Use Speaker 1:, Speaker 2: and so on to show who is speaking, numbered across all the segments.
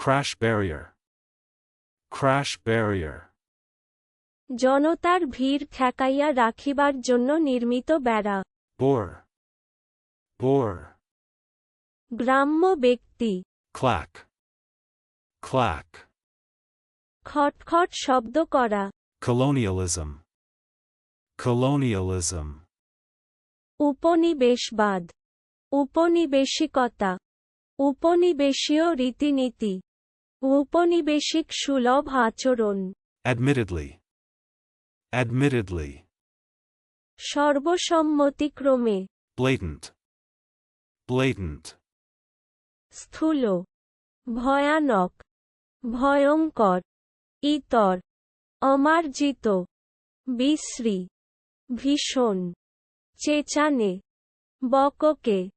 Speaker 1: Crash barrier. Crash barrier.
Speaker 2: জনতার ভিড় ঠেকাইয়া রাখিবার জন্য নির্মিত বেড়া।
Speaker 1: Bore. Bore.
Speaker 2: গ্রাম্য ব্যক্তি।
Speaker 1: Clack. Clack.
Speaker 2: খটখট শব্দ করা।
Speaker 1: Colonialism. Colonialism.
Speaker 2: উপনিবেশবাদ। উপনিবেশিকতা। উপনিবেশীয় রীতিনীতি। উপনিবেশিক সুলভ আচরণ।
Speaker 1: Admittedly. Admittedly.
Speaker 2: সর্বসম্মতিক্রমে।
Speaker 1: Blatant. Blatant.
Speaker 2: স্থূল। ভয়ানক। ভয়ঙ্কর। ইতর। অমার্জিত। বিশ্রী। ভীষণ। চেঁচানে। বককে।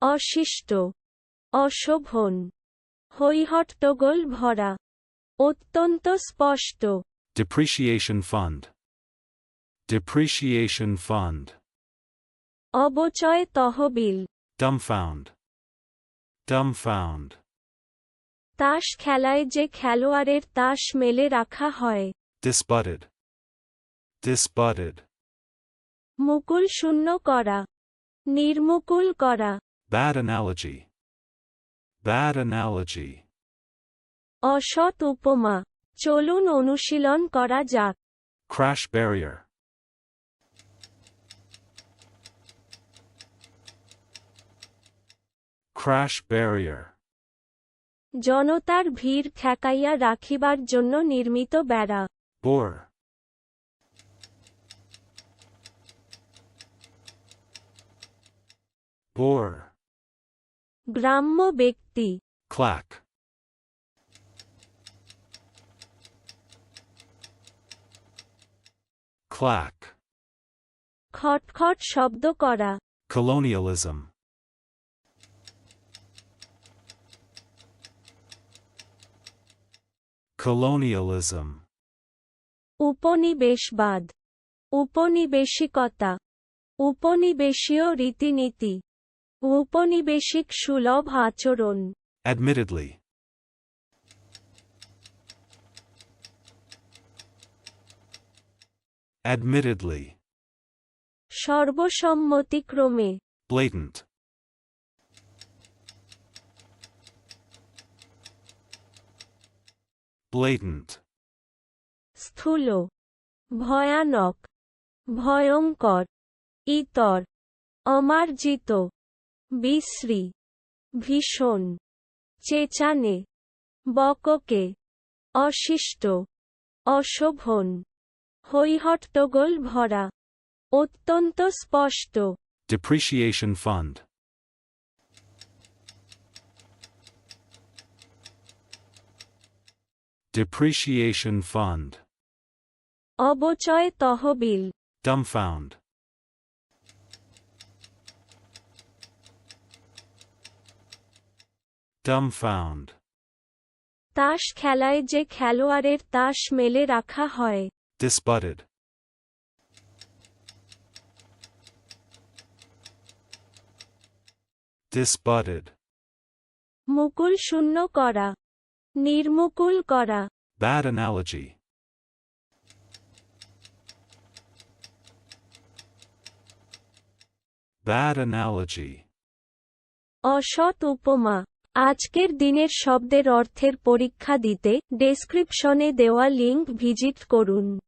Speaker 2: অশিষ্ট। অশোভন। হৈহট্টগোল ভরা। অত্যন্ত স্পষ্ট।
Speaker 1: Depreciation fund. Depreciation fund.
Speaker 2: অবচয় তহবিল।
Speaker 1: Dumbfound. Dumbfound.
Speaker 2: তাস খেলায় যে খেলোয়াড়ের তাস মেলে রাখা হয়।
Speaker 1: Disbutted. Disbutted.
Speaker 2: মুকুল শূন্য করা। নির্মুকুল করা।
Speaker 1: Bad analogy. Bad analogy.
Speaker 2: অসৎ উপমা। চলুন অনুশীলন করা যাক।
Speaker 1: Crash barrier. Crash barrier.
Speaker 2: জনতার ভিড় ঠেকাইয়া রাখিবার জন্য নির্মিত বেড়া।
Speaker 1: Bore. Bore.
Speaker 2: গ্রাম্য ব্যক্তি।
Speaker 1: Clack. Clack.
Speaker 2: খটখট শব্দ করা।
Speaker 1: Colonialism. Colonialism.
Speaker 2: উপনিবেশবাদ। উপনিবেশিকতা। উপনিবেশীয় রীতিনীতি। উপনিবেশিক সুলভ আচরণ।
Speaker 1: Admittedly. Admittedly.
Speaker 2: সর্বসম্মতিক্রমে।
Speaker 1: Blatant. Blatant.
Speaker 2: স্থূল। ভয়ানক। ভয়ঙ্কর। ইতর। অমার্জিত। বিশ্রী। ভীষণ। চেঁচানে। বককে। অশিষ্ট। অশোভন। হৈহট্টগোল ভরা। অত্যন্ত স্পষ্ট।
Speaker 1: Depreciation fund. Depreciation fund.
Speaker 2: অবচয় তহবিল।
Speaker 1: Dumbfound. Dumbfound.
Speaker 2: তাস খেলায় যে খেলোয়াড়ের তাস মেলে রাখা হয়।
Speaker 1: Disbutted. Disbutted.
Speaker 2: মুকুল শূন্য করা। নির্মুকুল করা।
Speaker 1: Bad analogy. Bad analogy.
Speaker 2: অসৎ উপমা। আজকের দিনের শব্দের অর্থের পরীক্ষা দিতে ডেসক্রিপশনে দেওয়া লিংক ভিজিট করুন।